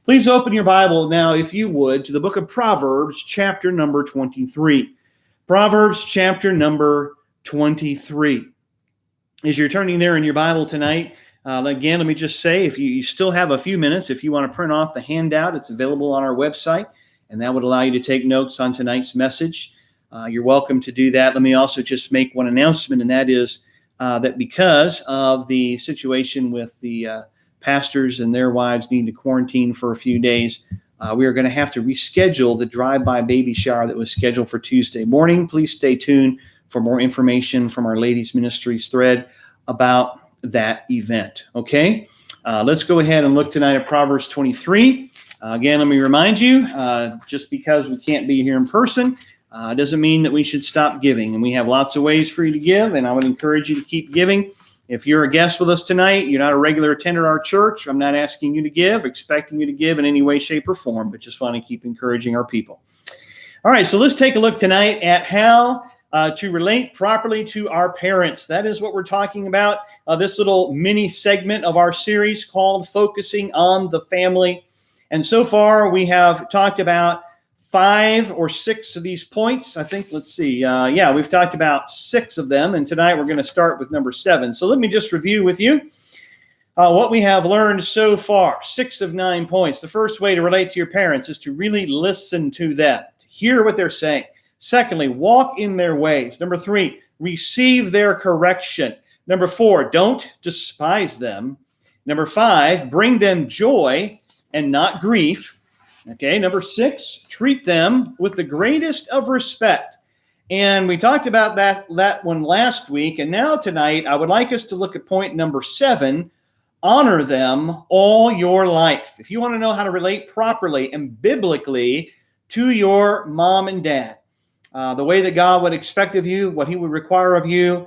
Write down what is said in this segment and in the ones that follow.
Please open your Bible now, if you would, to the book of Proverbs, chapter number 23. Proverbs, chapter number 23. As you're turning there in your Bible tonight, again, let me just say, if you still have a few minutes, if you want to print off the handout, it's available on our website, and that would allow you to take notes on tonight's message. You're welcome to do that. Let me also just make one announcement, and that is that because of the situation with the pastors and their wives needing to quarantine for a few days, we are going to have to reschedule the drive-by baby shower that was scheduled for Tuesday morning. Please stay tuned for more information from our Ladies Ministries thread about that event. Okay, let's go ahead and look tonight at Proverbs 23. Again, let me remind you, just because we can't be here in person, doesn't mean that we should stop giving. And we have lots of ways for you to give, and I would encourage you to keep giving. If you're a guest with us tonight, you're not a regular attender at our church, I'm not asking you to give, expecting you to give in any way, shape, or form, but just want to keep encouraging our people. All right, so let's take a look tonight at how to relate properly to our parents. That is what we're talking about, this little mini segment of our series called Focusing on the Family. And so far, we have talked about 5 or 6 of these points. I think, let's see. We've talked about 6 of them, and tonight we're going to start with number 7. So let me just review with you what we have learned so far. 6 of 9 points. The first way to relate to your parents is to really listen to them, to hear what they're saying. Secondly, walk in their ways. Number 3, receive their correction. Number 4, don't despise them. Number 5, bring them joy and not grief. Okay, number 6, treat them with the greatest of respect. And we talked about that one last week. And now tonight, I would like us to look at point number 7, honor them all your life. If you want to know how to relate properly and biblically to your mom and dad, the way that God would expect of you, what he would require of you,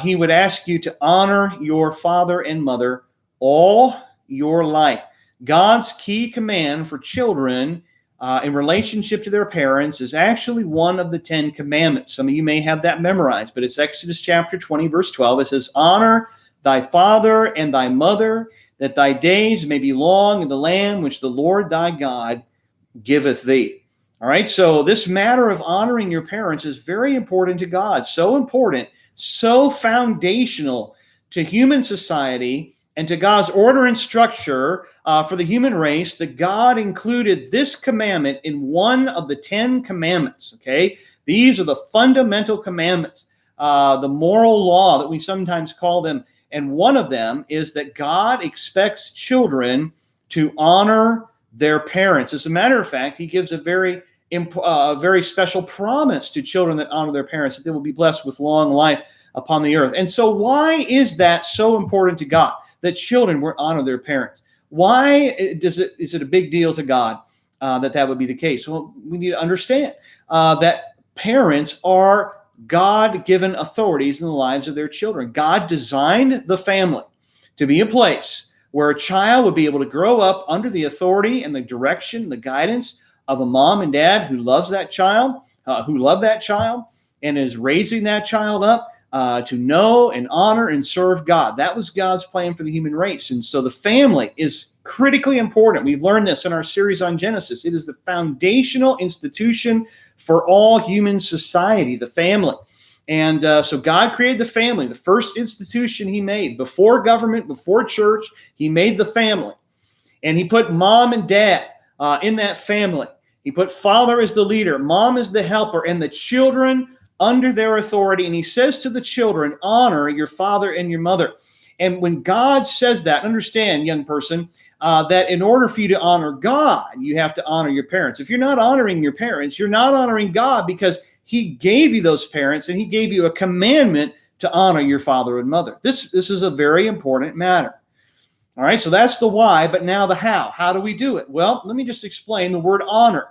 he would ask you to honor your father and mother all your life. God's key command for children in relationship to their parents is actually one of the 10 commandments. Some of you may have that memorized, but it's Exodus chapter 20, verse 12. It says, honor thy father and thy mother, that thy days may be long in the land which the Lord thy God giveth thee. All right, so this matter of honoring your parents is very important to God, so important, so foundational to human society and to God's order and structure for the human race that God included this commandment in one of the 10 commandments, okay? These are the fundamental commandments, the moral law that we sometimes call them, and one of them is that God expects children to honor their parents. As a matter of fact, he gives a very special promise to children that honor their parents, that they will be blessed with long life upon the earth. And so why is that so important to God, that children will honor their parents? Why is it a big deal to God that would be the case? Well, we need to understand that parents are God-given authorities in the lives of their children. God designed the family to be a place where a child would be able to grow up under the authority and the direction, the guidance of a mom and dad who loves that child, who love that child, and is raising that child up to know and honor and serve God. That was God's plan for the human race. And so the family is critically important. We've learned this in our series on Genesis. It is the foundational institution for all human society, the family. And so God created the family, the first institution he made. Before government, before church, he made the family. And he put mom and dad in that family. He put father as the leader, mom as the helper, and the children under their authority. And he says to the children, honor your father and your mother. And when God says that, understand, young person, that in order for you to honor God, you have to honor your parents. If you're not honoring your parents, you're not honoring God, because he gave you those parents and he gave you a commandment to honor your father and mother. This is a very important matter. All right, so that's the why, but now the how. How do we do it? Well, let me just explain. The word honor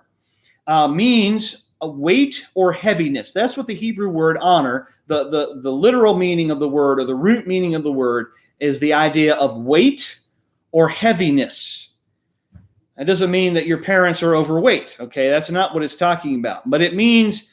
means a weight or heaviness. That's what the Hebrew word honor, the literal meaning of the word, or the root meaning of the word, is the idea of weight or heaviness. That doesn't mean that your parents are overweight, okay? That's not what it's talking about. But it means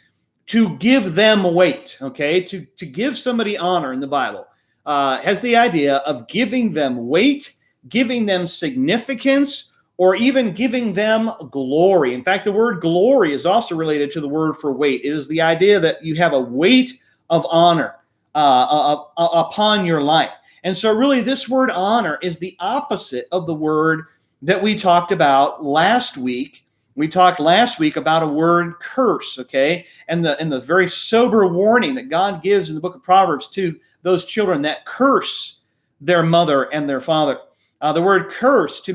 to give them weight, okay? To give somebody honor in the Bible has the idea of giving them weight, giving them significance, or even giving them glory. In fact, the word glory is also related to the word for weight. It is the idea that you have a weight of honor upon your life. And so really this word honor is the opposite of the word that we talked about last week. We talked last week about a word curse, okay? And the very sober warning that God gives in the book of Proverbs to those children that curse their mother and their father. The word curse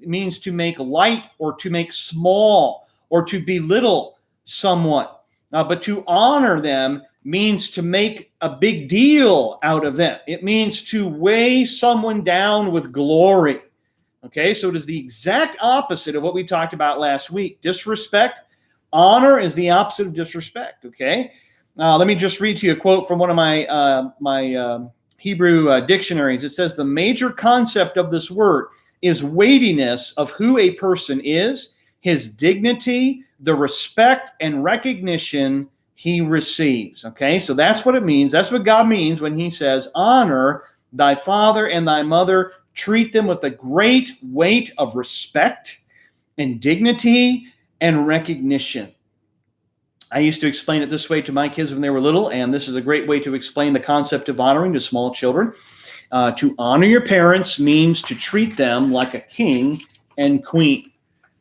means to make light or to make small or to belittle someone. But to honor them means to make a big deal out of them. It means to weigh someone down with glory. Okay, so it is the exact opposite of what we talked about last week. Disrespect, honor is the opposite of disrespect. Okay, let me just read to you a quote from one of my Hebrew dictionaries. It says, the major concept of this word is weightiness of who a person is, his dignity, the respect and recognition he receives. Okay, so that's what it means. That's what God means when he says, honor thy father and thy mother, treat them with a great weight of respect and dignity and recognition. I used to explain it this way to my kids when they were little, and this is a great way to explain the concept of honoring to small children. To honor your parents means to treat them like a king and queen.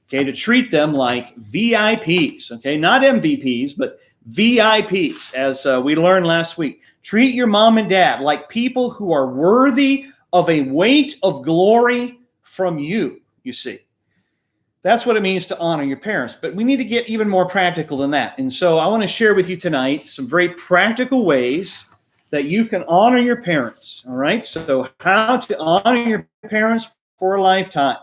Okay, to treat them like VIPs. Okay, not MVPs, but VIPs, as we learned last week. Treat your mom and dad like people who are worthy of a weight of glory from you, you see. That's what it means to honor your parents. But we need to get even more practical than that. And so I want to share with you tonight some very practical ways that you can honor your parents. All right, so how to honor your parents for a lifetime.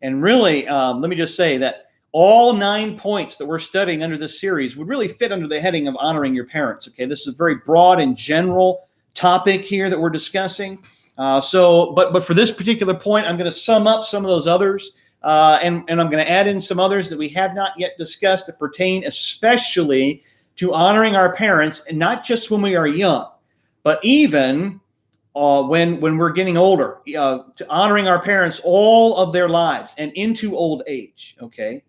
And really, let me just say that all 9 points that we're studying under this series would really fit under the heading of honoring your parents. Okay, this is a very broad and general topic here that we're discussing. But for this particular point, I'm going to sum up some of those others, and I'm going to add in some others that we have not yet discussed that pertain especially to honoring our parents, and not just when we are young, but even when we're getting older, to honoring our parents all of their lives and into old age. Okay.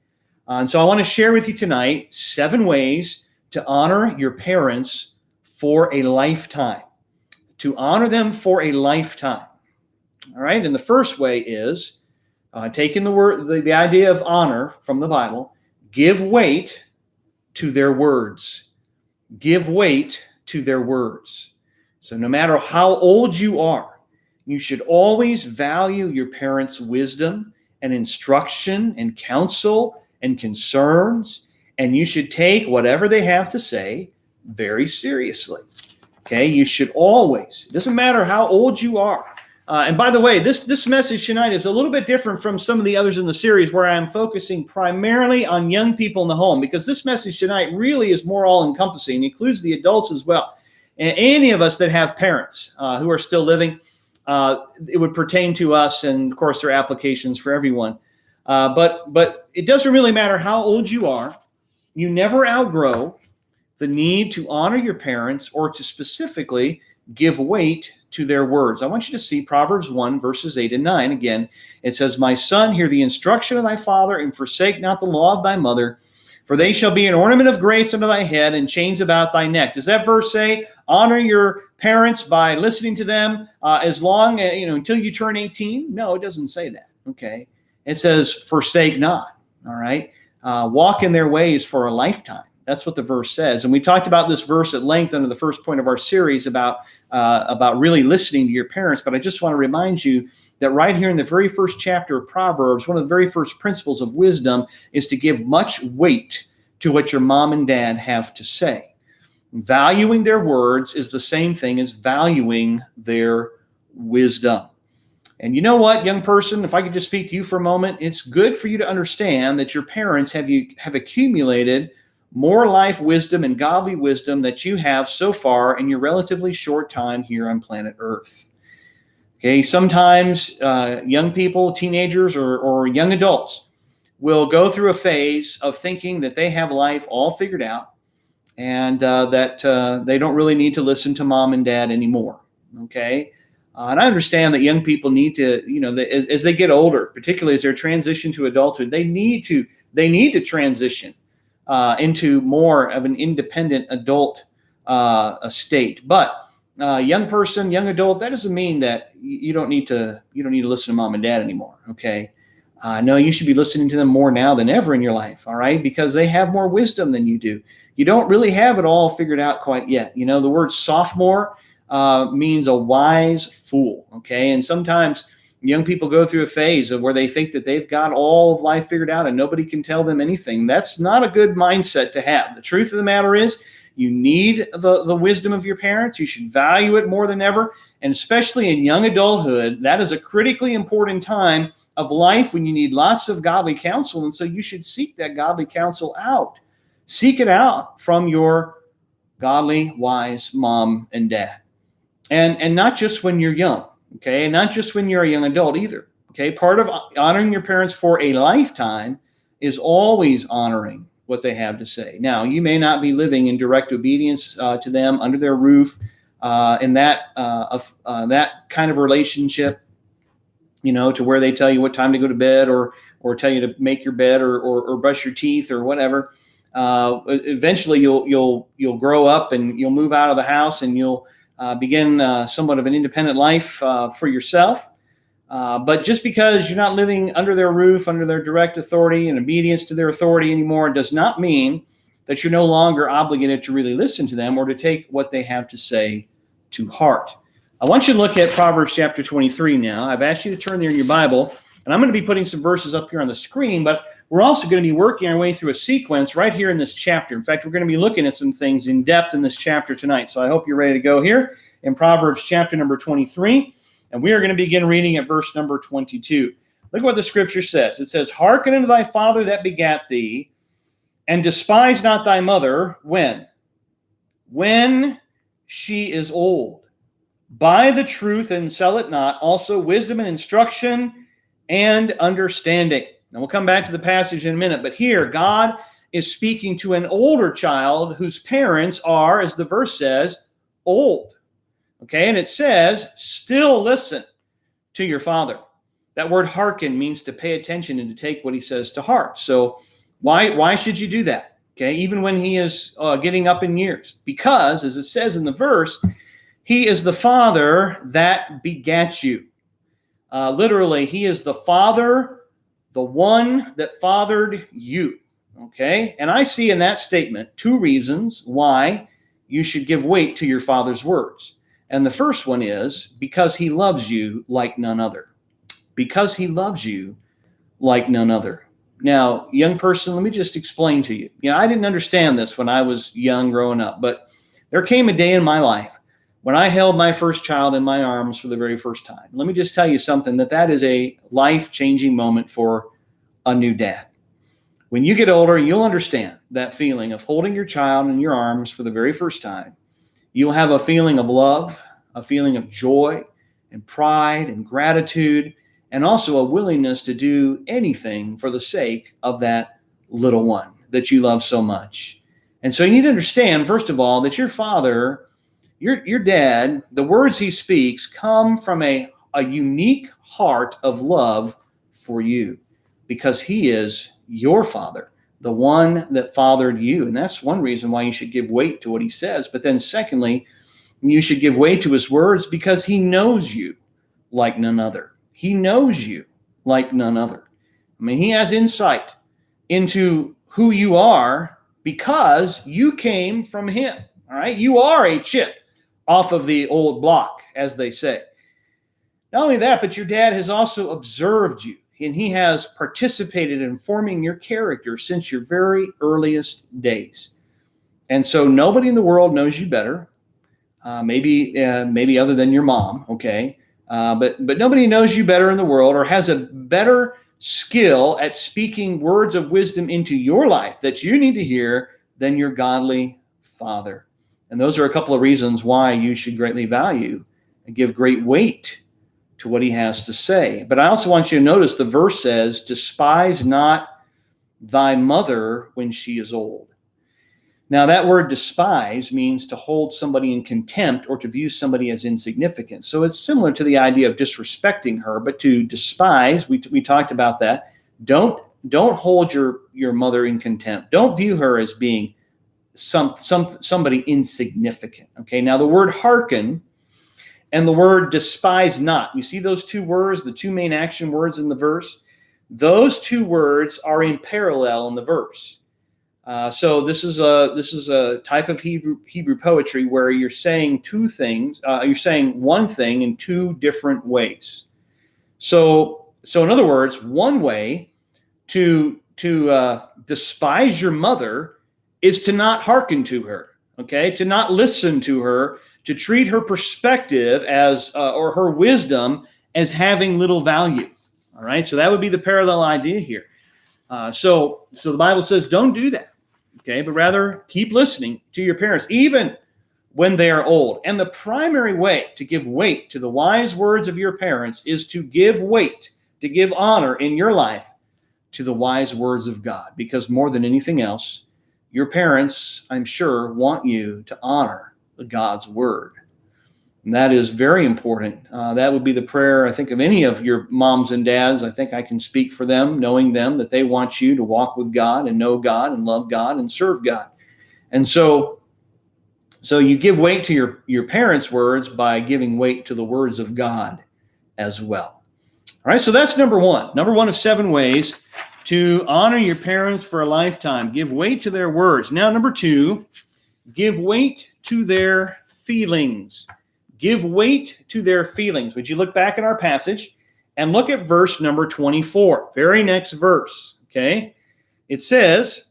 And so I want to share with you tonight 7 ways to honor your parents for a lifetime. To honor them for a lifetime. All right. And the first way is taking the idea of honor from the Bible, give weight to their words. Give weight to their words. So no matter how old you are, you should always value your parents' wisdom and instruction and counsel and concerns, and you should take whatever they have to say very seriously. Okay, you should always, it doesn't matter how old you are. And by the way, this message tonight is a little bit different from some of the others in the series where I'm focusing primarily on young people in the home, because this message tonight really is more all-encompassing. It includes the adults as well. And any of us that have parents who are still living, it would pertain to us, and of course there are applications for everyone. But it doesn't really matter how old you are. You never outgrow the need to honor your parents or to specifically give weight to their words. I want you to see Proverbs 1, verses 8 and 9. Again, it says, my son, hear the instruction of thy father, and forsake not the law of thy mother, for they shall be an ornament of grace under thy head and chains about thy neck. Does that verse say, honor your parents by listening to them as long as, until you turn 18? No, it doesn't say that. Okay. It says, forsake not. All right. Walk in their ways for a lifetime. That's what the verse says. And we talked about this verse at length under the first point of our series about really listening to your parents. But I just want to remind you that right here in the very first chapter of Proverbs, one of the very first principles of wisdom is to give much weight to what your mom and dad have to say. Valuing their words is the same thing as valuing their wisdom. And you know what, young person, if I could just speak to you for a moment, it's good for you to understand that your parents have accumulated more life wisdom and godly wisdom that you have so far in your relatively short time here on planet Earth. Okay, sometimes young people, teenagers, or young adults will go through a phase of thinking that they have life all figured out and that they don't really need to listen to mom and dad anymore. Okay, And I understand that young people need to, as they get older, particularly as they're transition to adulthood, they need to transition into more of an independent adult state. But young person, young adult, that doesn't mean that you don't need to listen to mom and dad anymore. Okay. No, you should be listening to them more now than ever in your life. All right. Because they have more wisdom than you do. You don't really have it all figured out quite yet. The word sophomore means a wise fool. Okay. And sometimes young people go through a phase of where they think that they've got all of life figured out and nobody can tell them anything. That's not a good mindset to have. The truth of the matter is, you need the wisdom of your parents. You should value it more than ever. And especially in young adulthood, that is a critically important time of life when you need lots of godly counsel. And so you should seek that godly counsel out. Seek it out from your godly, wise mom and dad. And not just when you're young, okay? And not just when you're a young adult either, okay? Part of honoring your parents for a lifetime is always honoring what they have to say. Now, you may not be living in direct obedience to them under their roof in that kind of relationship, to where they tell you what time to go to bed or tell you to make your bed or brush your teeth or whatever. Eventually, you'll grow up and you'll move out of the house and you'll begin somewhat of an independent life for yourself. But just because you're not living under their roof, under their direct authority and obedience to their authority anymore, does not mean that you're no longer obligated to really listen to them or to take what they have to say to heart. I want you to look at Proverbs chapter 23 now. I've asked you to turn there in your Bible, and I'm going to be putting some verses up here on the screen, but we're also going to be working our way through a sequence right here in this chapter. In fact, we're going to be looking at some things in depth in this chapter tonight. So I hope you're ready to go here in Proverbs chapter number 23. And we are going to begin reading at verse number 22. Look what the scripture says. It says, "Hearken unto thy father that begat thee, and despise not thy mother." When? When she is old. "Buy the truth and sell it not, also wisdom and instruction and understanding." And we'll come back to the passage in a minute. But here, God is speaking to an older child whose parents are, as the verse says, old. Okay, and it says, still listen to your father. That word hearken means to pay attention and to take what he says to heart. So why should you do that? Okay, even when he is getting up in years. Because, as it says in the verse, he is the father that begat you. Literally, he is the father, the one that fathered you. Okay, and I see in that statement two reasons why you should give weight to your father's words. And the first one is because he loves you like none other. Because he loves you like none other. Now, young person, let me just explain to you. I didn't understand this when I was young growing up, but there came a day in my life when I held my first child in my arms for the very first time. Let me just tell you something, that is a life-changing moment for a new dad. When you get older, you'll understand that feeling of holding your child in your arms for the very first time. You'll have a feeling of love, a feeling of joy and pride and gratitude, and also a willingness to do anything for the sake of that little one that you love so much. And so you need to understand, first of all, that your father, your dad, the words he speaks come from a unique heart of love for you because he is your father, the one that fathered you. And that's one reason why you should give weight to what he says. But then secondly, you should give weight to his words because he knows you like none other. He knows you like none other. I mean, he has insight into who you are because you came from him. All right. You are a chip off of the old block, as they say. Not only that, but your dad has also observed you. And he has participated in forming your character since your very earliest days. And so nobody in the world knows you better, maybe other than your mom, okay? But nobody knows you better in the world or has a better skill at speaking words of wisdom into your life that you need to hear than your godly father. And those are a couple of reasons why you should greatly value and give great weight to what he has to say. But I also want you to notice the verse says, despise not thy mother when she is old. Now, that word despise means to hold somebody in contempt or to view somebody as insignificant. So it's similar to the idea of disrespecting her, but to despise, we talked about that. Don't hold your mother in contempt. Don't view her as being somebody insignificant. Okay, now the word hearken and the word despise not. You see those two words, the two main action words in the verse? Those two words are in parallel in the verse. So this is a type of Hebrew poetry where you're saying two things. You're saying one thing in two different ways. So in other words, one way to despise your mother is to not hearken to her. Okay, to not listen to her, to treat her perspective as or her wisdom as having little value. All right, so that would be the parallel idea here. So the Bible says don't do that. Okay, but rather keep listening to your parents, even when they are old. And the primary way to give weight to the wise words of your parents is to give weight, to give honor in your life to the wise words of God. Because more than anything else, your parents, I'm sure, want you to honor God's word. And that is very important. That would be the prayer, I think, of any of your moms and dads. I think I can speak for them, knowing them, that they want you to walk with God and know God and love God and serve God. And so you give weight to your parents' words by giving weight to the words of God as well. All right, so that's number one. Number one of 7 ways to honor your parents for a lifetime. Give weight to their words. Now, number 2, give weight to their feelings. Give weight to their feelings. Would you look back in our passage and look at verse number 24, very next verse, okay? It says,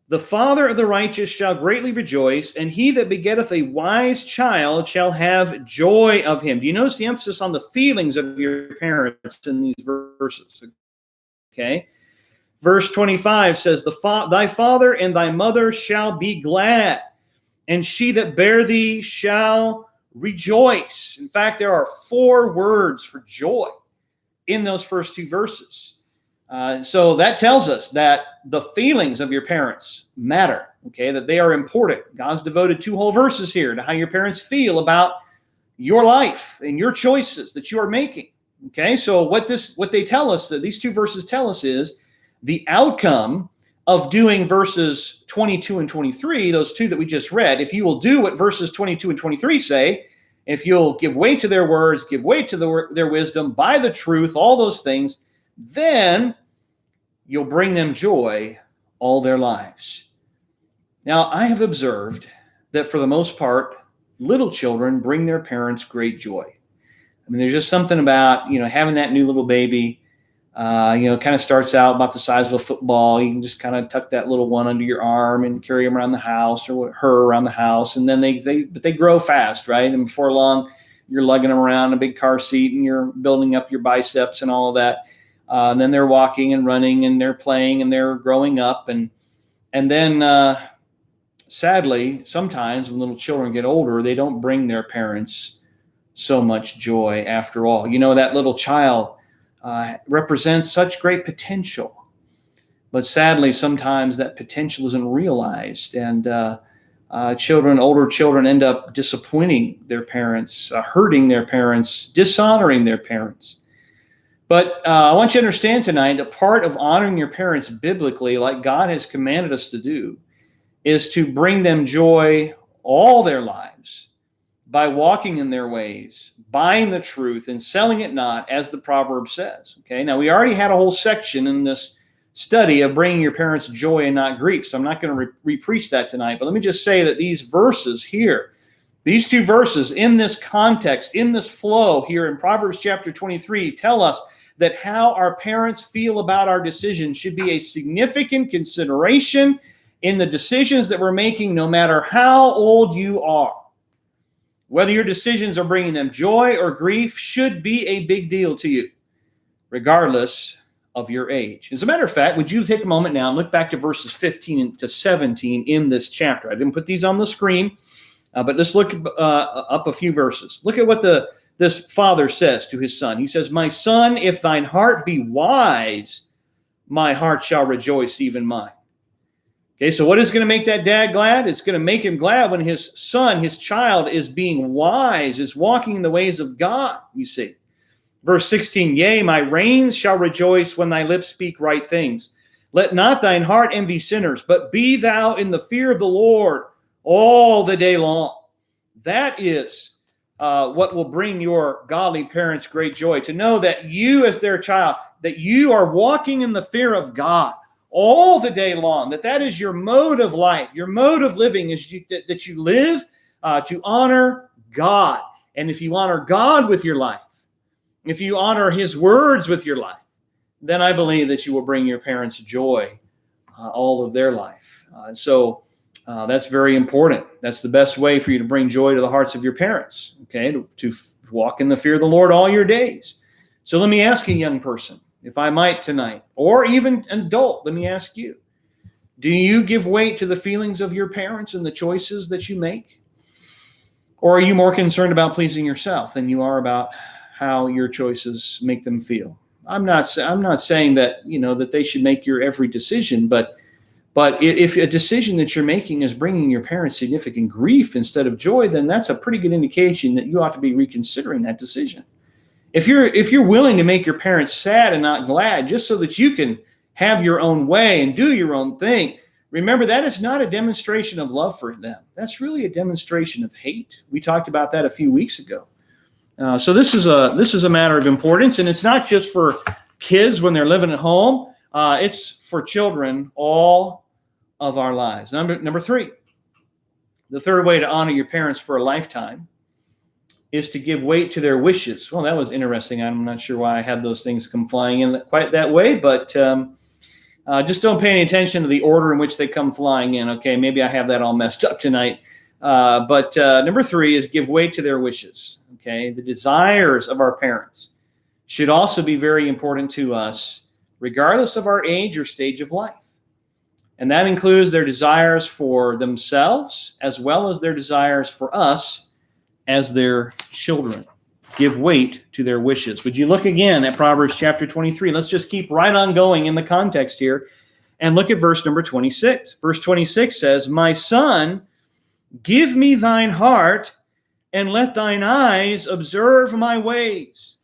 the father of the righteous shall greatly rejoice, and he that begetteth a wise child shall have joy of him. Do you notice the emphasis on the feelings of your parents in these verses? Okay. Verse 25 says, thy father and thy mother shall be glad, and she that bare thee shall rejoice. In fact, there are 4 words for joy in those first 2 verses. So that tells us that the feelings of your parents matter, okay, that they are important. God's devoted 2 whole verses here to how your parents feel about your life and your choices that you are making. Okay, so what they tell us, these 2 verses tell us, is the outcome of doing verses 22 and 23, those 2 that we just read. If you will do what verses 22 and 23 say, if you'll give weight to their words, give weight to their wisdom, by the truth, all those things, then you'll bring them joy all their lives. Now, I have observed that for the most part, little children bring their parents great joy. I mean, there's just something about, having that new little baby, kind of starts out about the size of a football. You can just kind of tuck that little one under your arm and carry them around the house, or her around the house. And then they grow fast, right? And before long, you're lugging them around in a big car seat and you're building up your biceps and all of that. And then they're walking and running and they're playing and they're growing up. And then sadly, sometimes when little children get older, they don't bring their parents so much joy after all. That little child represents such great potential, but sadly, sometimes that potential isn't realized, and older children end up disappointing their parents, hurting their parents, dishonoring their parents. But I want you to understand tonight that part of honoring your parents biblically, like God has commanded us to do, is to bring them joy all their lives by walking in their ways, buying the truth, and selling it not, as the proverb says. Okay, now we already had a whole section in this study of bringing your parents joy and not grief, so I'm not going to re-preach that tonight, but let me just say that these verses here, these 2 verses in this context, in this flow here in Proverbs chapter 23, tell us that how our parents feel about our decisions should be a significant consideration in the decisions that we're making, no matter how old you are. Whether your decisions are bringing them joy or grief should be a big deal to you, regardless of your age. As a matter of fact, would you take a moment now and look back to verses 15 to 17 in this chapter? I didn't put these on the screen, but let's look up a few verses. Look at what this father says to his son. He says, my son, if thine heart be wise, my heart shall rejoice, even mine. Okay, so what is going to make that dad glad? It's going to make him glad when his son, his child, is being wise, is walking in the ways of God, you see. Verse 16, yea, my reins shall rejoice when thy lips speak right things. Let not thine heart envy sinners, but be thou in the fear of the Lord all the day long. That is what will bring your godly parents great joy, to know that you as their child, that you are walking in the fear of God all the day long, that is your mode of life. Your mode of living is that you live to honor God. And if you honor God with your life, if you honor his words with your life, then I believe that you will bring your parents joy all of their life. So that's very important. That's the best way for you to bring joy to the hearts of your parents, okay, to walk in the fear of the Lord all your days. So let me ask a young person, if I might tonight, or even an adult, let me ask you, do you give weight to the feelings of your parents and the choices that you make? Or are you more concerned about pleasing yourself than you are about how your choices make them feel? I'm not saying that, that they should make your every decision, but if a decision that you're making is bringing your parents significant grief instead of joy, then that's a pretty good indication that you ought to be reconsidering that decision. If you're willing to make your parents sad and not glad just so that you can have your own way and do your own thing, remember that is not a demonstration of love for them. That's really a demonstration of hate. We talked about that a few weeks ago. So this is a matter of importance, and it's not just for kids when they're living at home. It's for children all of our lives. Number 3, the third way to honor your parents for a lifetime is to give weight to their wishes. Well, that was interesting. I'm not sure why I had those things come flying in quite that way, but just don't pay any attention to the order in which they come flying in. Okay, maybe I have that all messed up tonight. But number 3 is give weight to their wishes. Okay, the desires of our parents should also be very important to us, regardless of our age or stage of life. And that includes their desires for themselves as well as their desires for us as their children. Give weight to their wishes. Would you look again at Proverbs chapter 23? Let's just keep right on going in the context here and look at verse number 26. Verse 26 says, my son, give me thine heart and let thine eyes observe my ways.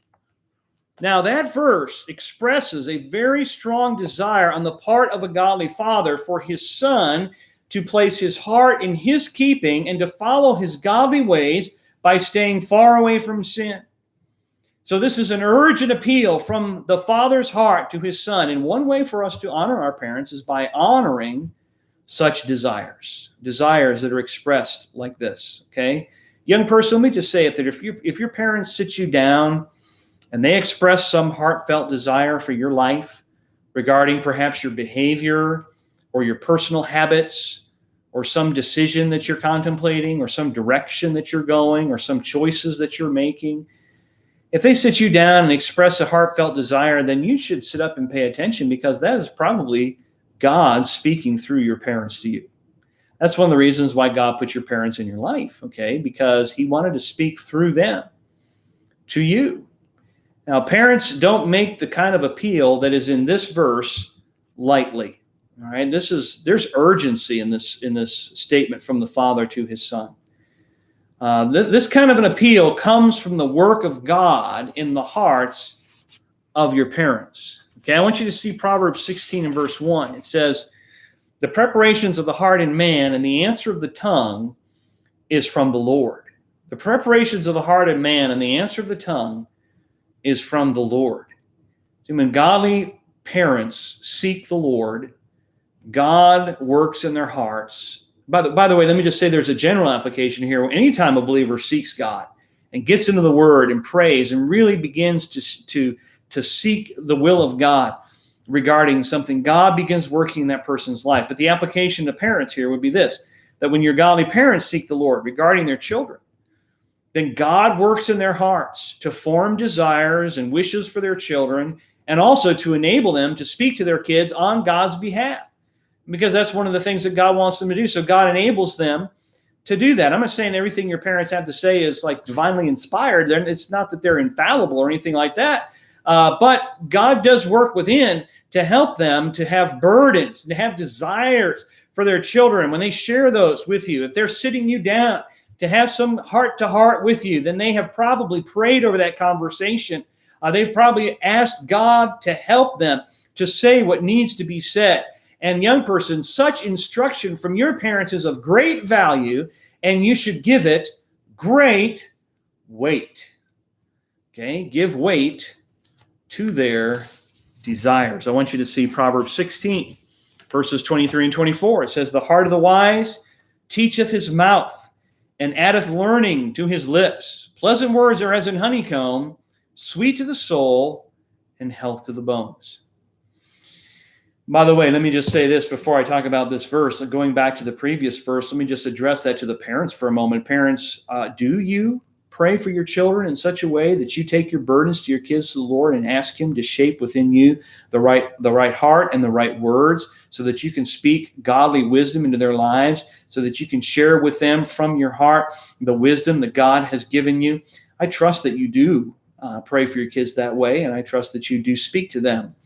Now that verse expresses a very strong desire on the part of a godly father for his son to place his heart in his keeping and to follow his godly ways by staying far away from sin. So this is an urgent appeal from the father's heart to his son. And one way for us to honor our parents is by honoring such desires that are expressed like this, okay? Young person, let me just say it, that if your parents sit you down and they express some heartfelt desire for your life regarding perhaps your behavior or your personal habits or some decision that you're contemplating or some direction that you're going or some choices that you're making, if they sit you down and express a heartfelt desire, then you should sit up and pay attention, because that is probably God speaking through your parents to you. That's one of the reasons why God put your parents in your life, okay? Because he wanted to speak through them to you. Now, parents don't make the kind of appeal that is in this verse lightly. All right, there's urgency in this statement from the father to his son. This kind of an appeal comes from the work of God in the hearts of your parents. Okay, I want you to see Proverbs 16 and verse 1. It says, the preparations of the heart in man and the answer of the tongue is from the Lord. The preparations of the heart in man and the answer of the tongue is from the Lord. See, when godly parents seek the Lord, God works in their hearts. By the way, let me just say there's a general application here. Anytime a believer seeks God and gets into the Word and prays and really begins to seek the will of God regarding something, God begins working in that person's life. But the application to parents here would be this, that when your godly parents seek the Lord regarding their children, then God works in their hearts to form desires and wishes for their children, and also to enable them to speak to their kids on God's behalf, because that's one of the things that God wants them to do. So God enables them to do that. I'm not saying everything your parents have to say is like divinely inspired. It's not that they're infallible or anything like that. But God does work within to help them to have burdens, to have desires for their children. When they share those with you, if they're sitting you down to have some heart-to-heart with you, then they have probably prayed over that conversation. They've probably asked God to help them to say what needs to be said. And young person, such instruction from your parents is of great value, and you should give it great weight. Okay, give weight to their desires. I want you to see Proverbs 16, verses 23 and 24. It says, "The heart of the wise teacheth his mouth, and addeth learning to his lips. Pleasant words are as an honeycomb, sweet to the soul, and health to the bones." By the way, let me just say this before I talk about this verse. Going back to the previous verse, let me just address that to the parents for a moment. Parents, do you pray for your children in such a way that you take your burdens to your kids to the Lord and ask him to shape within you the right heart and the right words so that you can speak godly wisdom into their lives, so that you can share with them from your heart the wisdom that God has given you? I trust that you do pray for your kids that way, and I trust that you do speak to them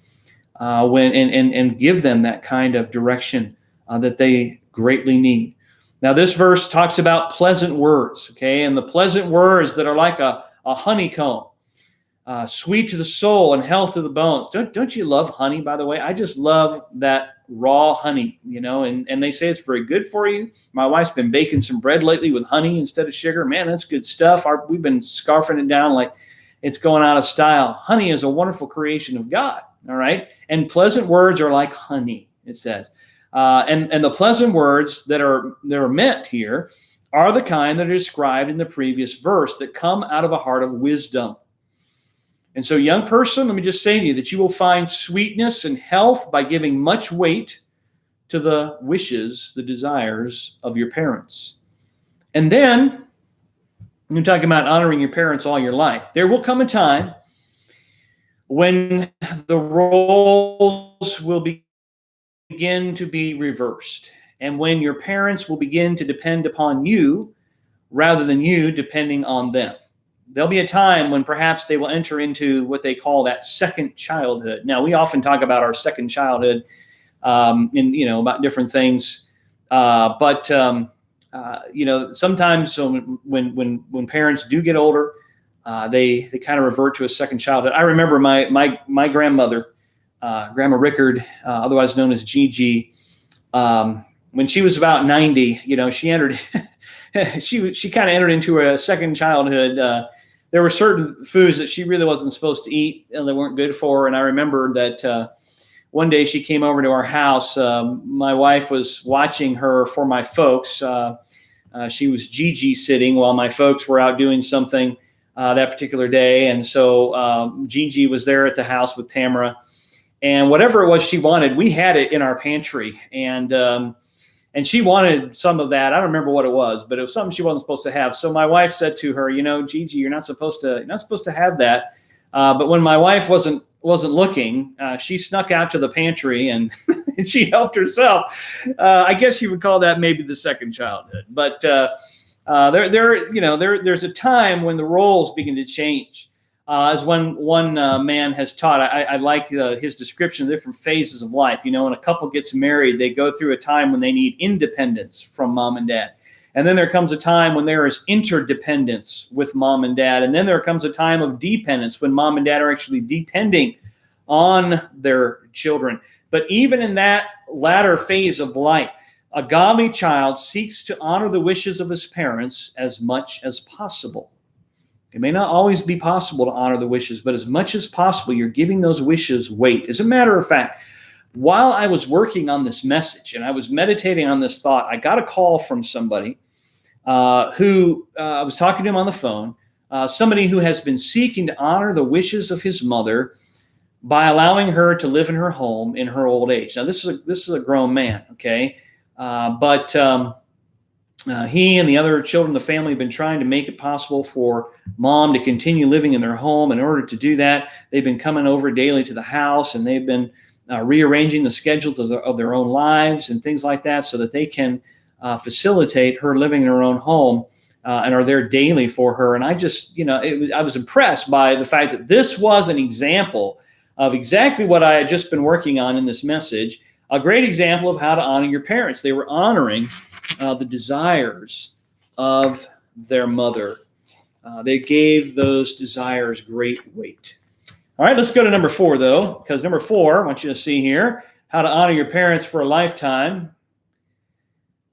and give them that kind of direction that they greatly need. Now, this verse talks about pleasant words, okay? And the pleasant words that are like a honeycomb, sweet to the soul and health to the bones. Don't you love honey, by the way? I just love that raw honey, and they say it's very good for you. My wife's been baking some bread lately with honey instead of sugar. Man, that's good stuff. We've been scarfing it down like it's going out of style. Honey is a wonderful creation of God, all right? And pleasant words are like honey, it says. And the pleasant words that are meant here are the kind that are described in the previous verse that come out of a heart of wisdom. And so, young person, let me just say to you that you will find sweetness and health by giving much weight to the wishes, the desires of your parents. And then, you're talking about honoring your parents all your life. There will come a time when the roles will begin to be reversed, and when your parents will begin to depend upon you rather than you depending on them. There'll be a time when perhaps they will enter into what they call that second childhood. Now, we often talk about our second childhood about different things, but sometimes when parents do get older, they kind of revert to a second childhood. I remember my grandmother, Grandma Rickard, otherwise known as Gigi, when she was about 90, she entered, she kind of entered into a second childhood. There were certain foods that she really wasn't supposed to eat and they weren't good for her. And I remember that one day she came over to our house. My wife was watching her for my folks. She was Gigi sitting while my folks were out doing something that particular day. And so Gigi was there at the house with Tamara. And whatever it was she wanted, we had it in our pantry. And she wanted some of that. I don't remember what it was, but it was something she wasn't supposed to have. So my wife said to her, Gigi, you're not supposed to have that. But when my wife wasn't looking, she snuck out to the pantry and she helped herself. I guess you would call that maybe the second childhood. But there's a time when the roles begin to change. As one man has taught, I like his description of different phases of life. When a couple gets married, they go through a time when they need independence from mom and dad. And then there comes a time when there is interdependence with mom and dad. And then there comes a time of dependence when mom and dad are actually depending on their children. But even in that latter phase of life, a godly child seeks to honor the wishes of his parents as much as possible. It may not always be possible to honor the wishes, but as much as possible, you're giving those wishes weight. As a matter of fact, while I was working on this message and I was meditating on this thought, I got a call from somebody who I was talking to him on the phone, somebody who has been seeking to honor the wishes of his mother by allowing her to live in her home in her old age. Now, this is a grown man, okay? But he and the other children in the family have been trying to make it possible for mom to continue living in their home. In order to do that, they've been coming over daily to the house, and they've been rearranging the schedules of their own lives and things like that so that they can facilitate her living in her own home and are there daily for her. And I just, I was impressed by the fact that this was an example of exactly what I had just been working on in this message, a great example of how to honor your parents. They were honoring the desires of their mother. They gave those desires great weight. All right, let's go to number 4, though, because number 4, I want you to see here, how to honor your parents for a lifetime.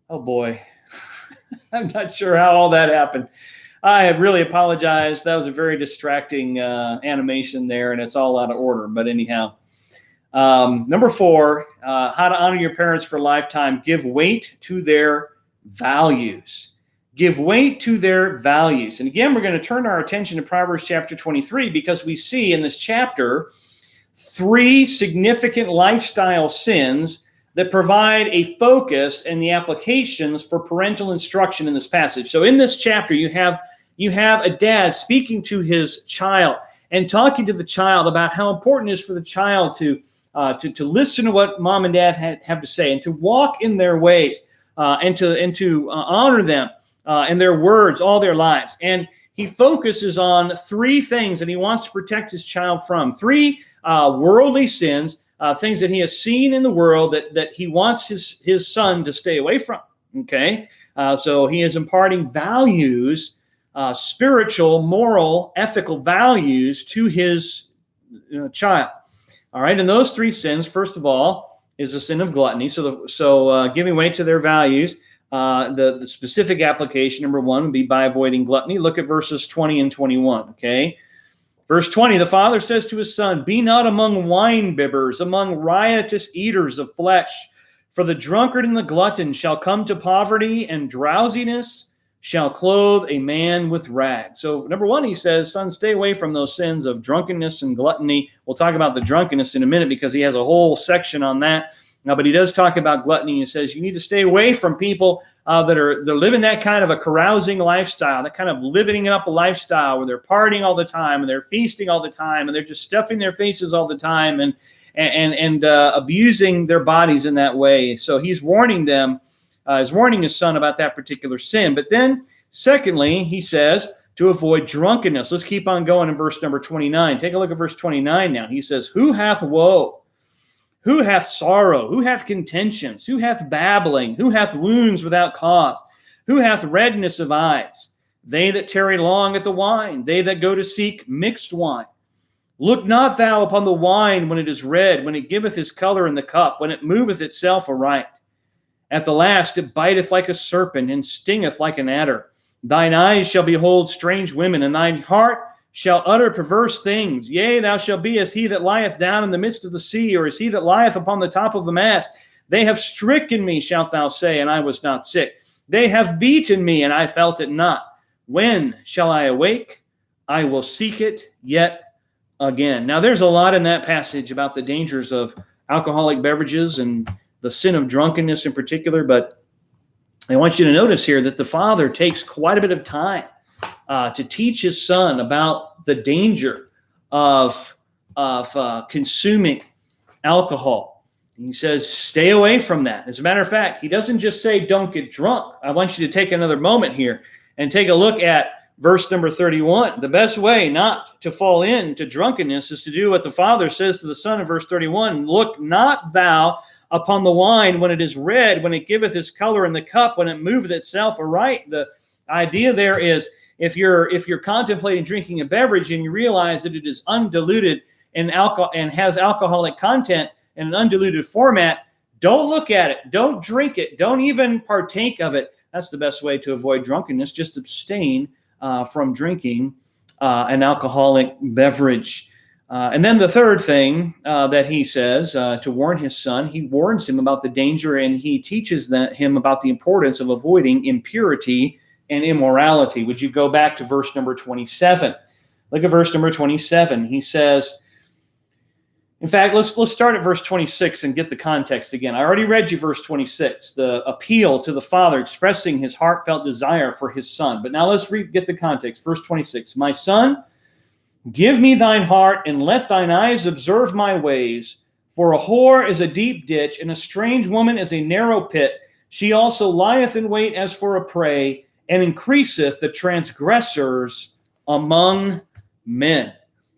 Oh, boy. I'm not sure how all that happened. I really apologize. That was a very distracting animation there, and it's all out of order. But anyhow, number 4, how to honor your parents for a lifetime. Give weight to their values. Give weight to their values. And again, we're going to turn our attention to Proverbs chapter 23 because we see in this chapter 3 significant lifestyle sins that provide a focus and the applications for parental instruction in this passage. So in this chapter, you have a dad speaking to his child and talking to the child about how important it is for the child to listen to what mom and dad have to say and to walk in their ways and to honor them and their words all their lives. And he focuses on 3 things that he wants to protect his child from. 3 worldly sins, things that he has seen in the world that he wants his son to stay away from. Okay? So he is imparting values, spiritual, moral, ethical values to his child. All right? And those 3 sins, first of all, is the sin of gluttony. So giving weight to their values. The specific application, number 1, would be by avoiding gluttony. Look at verses 20 and 21, okay? Verse 20, the father says to his son, be not among wine-bibbers, among riotous eaters of flesh, for the drunkard and the glutton shall come to poverty, and drowsiness shall clothe a man with rags. So number 1, he says, son, stay away from those sins of drunkenness and gluttony. We'll talk about the drunkenness in a minute because he has a whole section on that. Now, but he does talk about gluttony. He says you need to stay away from people they're living that kind of a carousing lifestyle, that kind of living up a lifestyle where they're partying all the time and they're feasting all the time and they're just stuffing their faces all the time and abusing their bodies in that way. So he's warning them, he's warning his son about that particular sin. But then, secondly, he says to avoid drunkenness. Let's keep on going in verse number 29. Take a look at verse 29 now. He says, who hath woe? Who hath sorrow? Who hath contentions? Who hath babbling? Who hath wounds without cause? Who hath redness of eyes? They that tarry long at the wine, they that go to seek mixed wine. Look not thou upon the wine when it is red, when it giveth his color in the cup, when it moveth itself aright. At the last it biteth like a serpent, and stingeth like an adder. Thine eyes shall behold strange women, and thine heart shall utter perverse things. Yea, thou shalt be as he that lieth down in the midst of the sea, or as he that lieth upon the top of the mast. They have stricken me, shalt thou say, and I was not sick. They have beaten me, and I felt it not. When shall I awake? I will seek it yet again. Now, there's a lot in that passage about the dangers of alcoholic beverages and the sin of drunkenness in particular, but I want you to notice here that the father takes quite a bit of time to teach his son about the danger of consuming alcohol. He says, stay away from that. As a matter of fact, he doesn't just say, don't get drunk. I want you to take another moment here and take a look at verse number 31. The best way not to fall into drunkenness is to do what the father says to the son in verse 31. Look not thou upon the wine when it is red, when it giveth his color in the cup, when it moveth itself aright. The idea there is, if you're contemplating drinking a beverage and you realize that it is undiluted and has alcoholic content in an undiluted format, don't look at it. Don't drink it. Don't even partake of it. That's the best way to avoid drunkenness. Just abstain from drinking an alcoholic beverage. And then the third thing that he says to warn his son, he warns him about the danger, and he teaches him about the importance of avoiding impurity and immorality. Would you go back to verse number 27? Look at verse number 27. He says, in fact, let's start at verse 26 and get the context again. I already read you verse 26, the appeal to the father expressing his heartfelt desire for his son. But now let's get the context. Verse 26, my son, give me thine heart, and let thine eyes observe my ways. For a whore is a deep ditch, and a strange woman is a narrow pit. She also lieth in wait as for a prey, and increaseth the transgressors among men.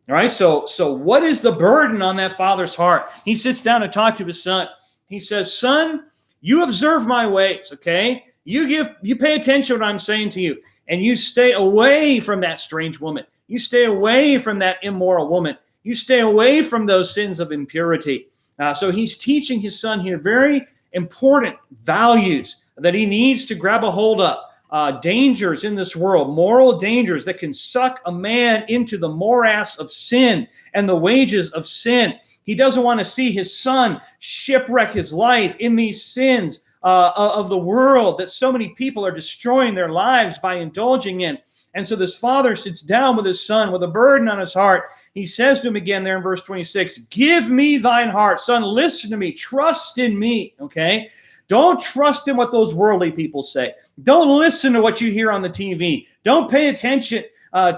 All right, so what is the burden on that father's heart? He sits down to talk to his son. He says, son, you observe my ways, okay? You pay attention to what I'm saying to you, and you stay away from that strange woman. You stay away from that immoral woman. You stay away from those sins of impurity. So he's teaching his son here very important values that he needs to grab a hold of. Dangers in this world, moral dangers that can suck a man into the morass of sin and the wages of sin. He doesn't want to see his son shipwreck his life in these sins of the world that so many people are destroying their lives by indulging in. And so this father sits down with his son with a burden on his heart. He says to him again there in verse 26, give me thine heart. Son, listen to me. Trust in me, okay? Don't trust in what those worldly people say. Don't listen to what you hear on the TV. Don't pay attention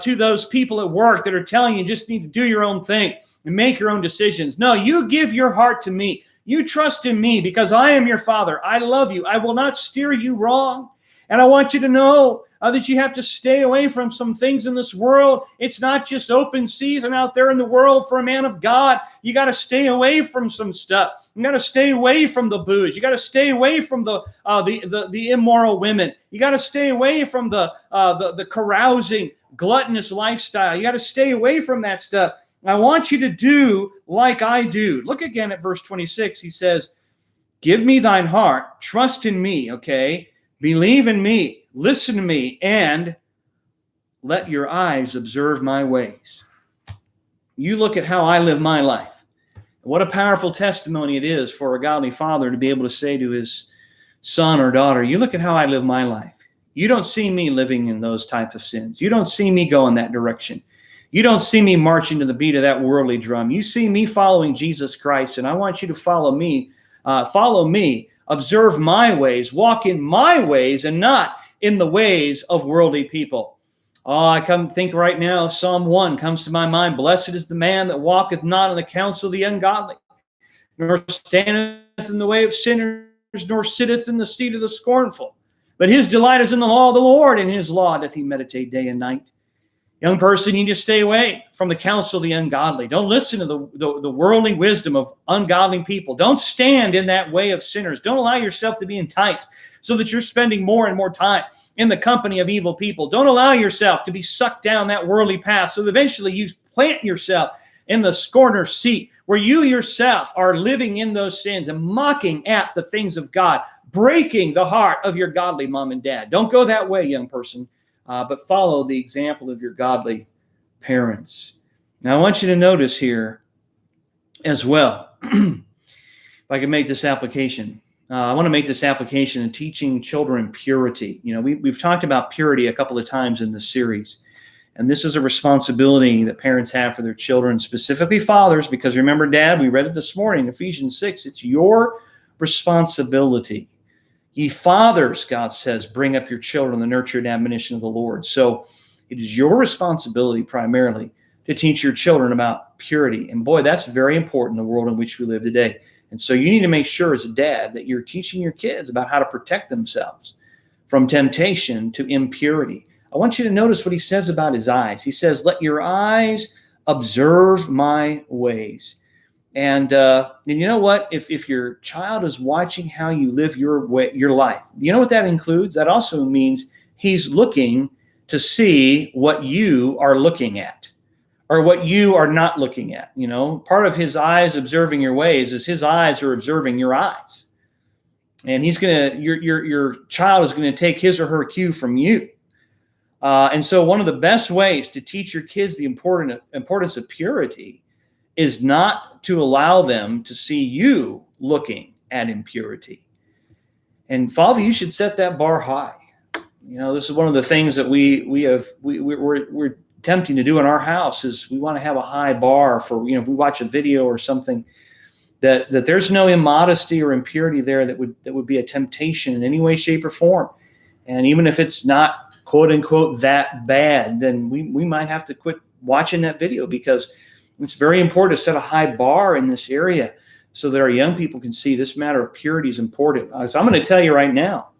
to those people at work that are telling you just need to do your own thing and make your own decisions. No, you give your heart to me. You trust in me because I am your father. I love you. I will not steer you wrong. And I want you to know that you have to stay away from some things in this world. It's not just open season out there in the world for a man of God. You got to stay away from some stuff. You got to stay away from the booze. You got to stay away from the immoral women. You got to stay away from the carousing, gluttonous lifestyle. You got to stay away from that stuff. I want you to do like I do. Look again at verse 26. He says, give me thine heart, trust in me, okay? Believe in me, listen to me, and let your eyes observe my ways. You look at how I live my life. What a powerful testimony it is for a godly father to be able to say to his son or daughter, you look at how I live my life. You don't see me living in those types of sins. You don't see me go in that direction. You don't see me marching to the beat of that worldly drum. You see me following Jesus Christ, and I want you to follow me. Observe my ways, walk in my ways, and not in the ways of worldly people. Oh, I come think right now of Psalm 1 comes to my mind. Blessed is the man that walketh not in the counsel of the ungodly, nor standeth in the way of sinners, nor sitteth in the seat of the scornful. But his delight is in the law of the Lord, and in his law doth he meditate day and night. Young person, you need to stay away from the counsel of the ungodly. Don't listen to the worldly wisdom of ungodly people. Don't stand in that way of sinners. Don't allow yourself to be enticed so that you're spending more and more time in the company of evil people. Don't allow yourself to be sucked down that worldly path so that eventually you plant yourself in the scorner's seat where you yourself are living in those sins and mocking at the things of God, breaking the heart of your godly mom and dad. Don't go that way, young person. But follow the example of your godly parents. Now, I want you to notice here as well, if I can make this application. I want to make this application in teaching children purity. You know, we've talked about purity a couple of times in this series. And this is a responsibility that parents have for their children, specifically fathers, because remember, Dad, we read it this morning, Ephesians 6, it's your responsibility. Ye fathers, God says, bring up your children in the nurture and admonition of the Lord. So it is your responsibility primarily to teach your children about purity. And boy, that's very important in the world in which we live today. And so you need to make sure as a dad that you're teaching your kids about how to protect themselves from temptation to impurity. I want you to notice what he says about his eyes. He says, let your eyes observe my ways. And you know what? If your child is watching how you live your life, you know what that includes? That also means he's looking to see what you are looking at or what you are not looking at. You know, part of his eyes observing your ways is his eyes are observing your eyes. And your child is going to take his or her cue from you. And so one of the best ways to teach your kids the importance of purity is not to allow them to see you looking at impurity. And Father, you should set that bar high. You know, this is one of the things that we're attempting to do in our house is we want to have a high bar for, if we watch a video or something that there's no immodesty or impurity there that would be a temptation in any way, shape, or form. And even if it's not quote unquote that bad, then we might have to quit watching that video because it's very important to set a high bar in this area so that our young people can see this matter of purity is important. So I'm going to tell you right now,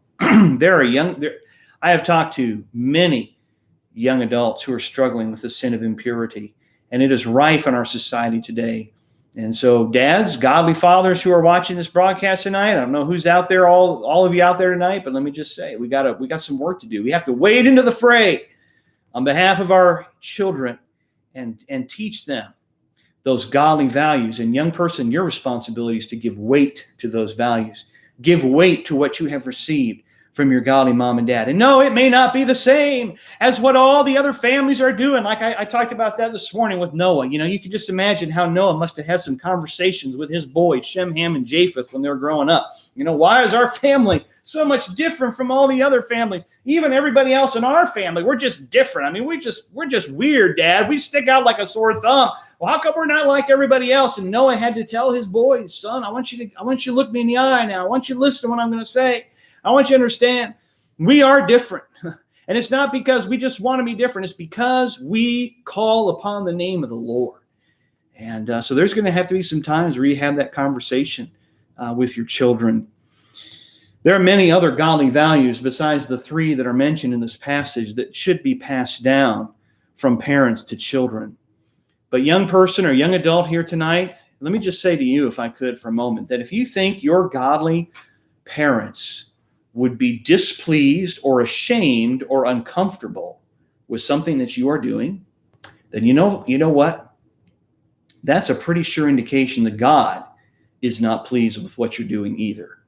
I have talked to many young adults who are struggling with the sin of impurity, and it is rife in our society today. And so, dads, godly fathers who are watching this broadcast tonight, I don't know who's out there, all of you out there tonight, but let me just say, we got some work to do. We have to wade into the fray on behalf of our children and teach them those godly values. And young person, your responsibility is to give weight to those values. Give weight to what you have received from your godly mom and dad. And no, it may not be the same as what all the other families are doing. Like I talked about that this morning with Noah. You know, you can just imagine how Noah must have had some conversations with his boys, Shem, Ham, and Japheth, when they were growing up. You know, why is our family so much different from all the other families? Even everybody else in our family, we're just different. I mean, we're just weird, Dad. We stick out like a sore thumb. Well, how come we're not like everybody else? And Noah had to tell his boys, son, I want you to look me in the eye now. I want you to listen to what I'm going to say. I want you to understand we are different. And it's not because we just want to be different. It's because we call upon the name of the Lord. And so there's going to have to be some times where you have that conversation with your children. There are many other godly values besides the three that are mentioned in this passage that should be passed down from parents to children. But young person or young adult here tonight, let me just say to you, if I could for a moment, that if you think your godly parents would be displeased or ashamed or uncomfortable with something that you are doing, then you know what? That's a pretty sure indication that God is not pleased with what you're doing either.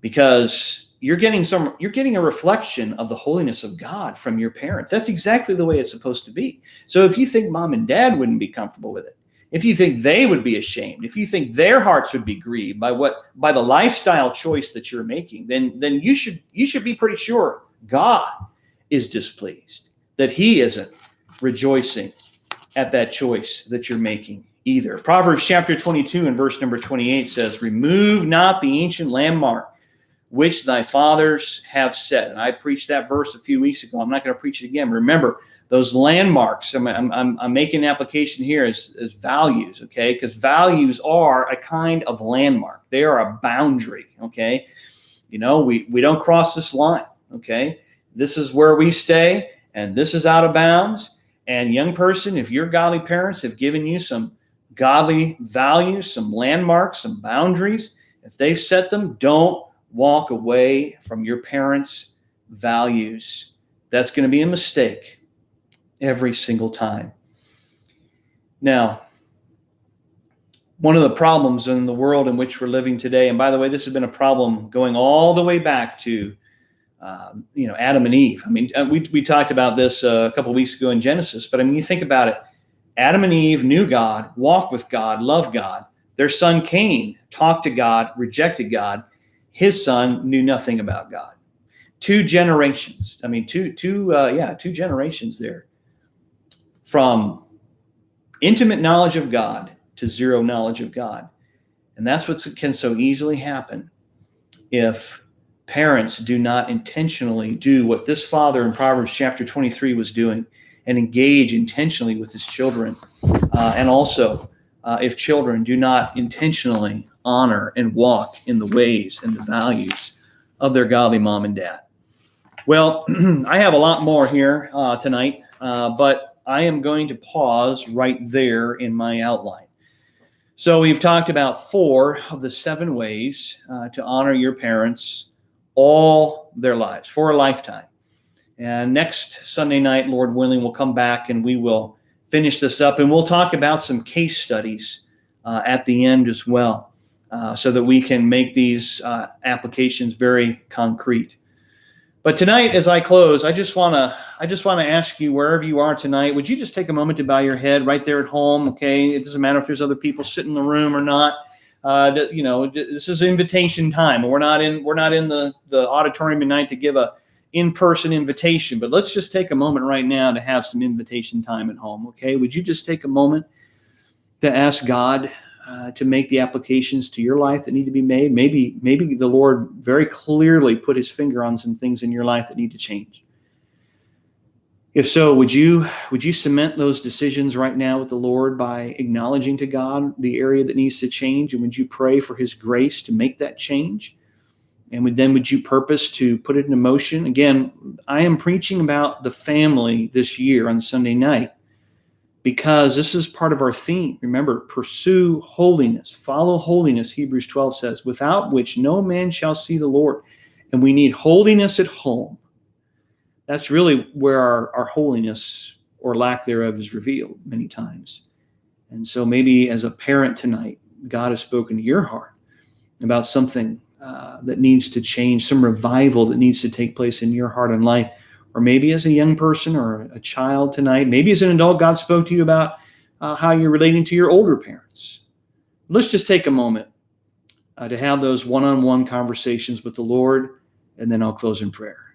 Because you're getting a reflection of the holiness of God from your parents. That's exactly the way it's supposed to be. So if you think mom and dad wouldn't be comfortable with it, if you think they would be ashamed, if you think their hearts would be grieved by the lifestyle choice that you're making, then you should be pretty sure God is displeased, that he isn't rejoicing at that choice that you're making either. Proverbs chapter 22 and verse number 28 says, "Remove not the ancient landmark which thy fathers have set." And I preached that verse a few weeks ago. I'm not going to preach it again. Remember, those landmarks, I'm making an application here as values, okay? Because values are a kind of landmark. They are a boundary, okay? You know, we don't cross this line, okay? This is where we stay, and this is out of bounds. And young person, if your godly parents have given you some godly values, some landmarks, some boundaries, if they've set them, don't walk away from your parents' values. That's going to be a mistake every single time. Now, one of the problems in the world in which we're living today, and by the way, this has been a problem going all the way back to Adam and Eve. I mean, we talked about this a couple of weeks ago in Genesis, but I mean, you think about it. Adam and Eve knew God, walked with God, loved God. Their son Cain talked to God, rejected God. His son knew nothing about God. Two generations. I mean, two generations there. From intimate knowledge of God to zero knowledge of God. And that's what can so easily happen if parents do not intentionally do what this father in Proverbs chapter 23 was doing and engage intentionally with his children. And also, if children do not intentionally honor and walk in the ways and the values of their godly mom and dad. Well, I have a lot more here tonight, but I am going to pause right there in my outline. So we've talked about 4 of the 7 ways to honor your parents all their lives, for a lifetime. And next Sunday night, Lord willing, we'll come back and we will finish this up, and we'll talk about some case studies at the end as well, so that we can make these applications very concrete. But tonight, as I close, I just want to ask you, wherever you are tonight, would you just take a moment to bow your head right there at home? Okay, it doesn't matter if there's other people sitting in the room or not. This is invitation time. We're not in the auditorium tonight to give a in-person invitation, but let's just take a moment right now to have some invitation time at home. Okay, would you just take a moment to ask God to make the applications to your life that need to be made? Maybe the Lord very clearly put his finger on some things in your life that need to change. If so, would you cement those decisions right now with the Lord by acknowledging to God the area that needs to change? And would you pray for his grace to make that change? And would you purpose to put it into motion? Again, I am preaching about the family this year on Sunday night because this is part of our theme. Remember, pursue holiness, follow holiness, Hebrews 12 says, without which no man shall see the Lord. And we need holiness at home. That's really where our holiness or lack thereof is revealed many times. And so maybe as a parent tonight, God has spoken to your heart about something that needs to change, some revival that needs to take place in your heart and life. Or maybe as a young person or a child tonight, maybe as an adult, God spoke to you about how you're relating to your older parents. Let's just take a moment to have those one-on-one conversations with the Lord, and then I'll close in prayer.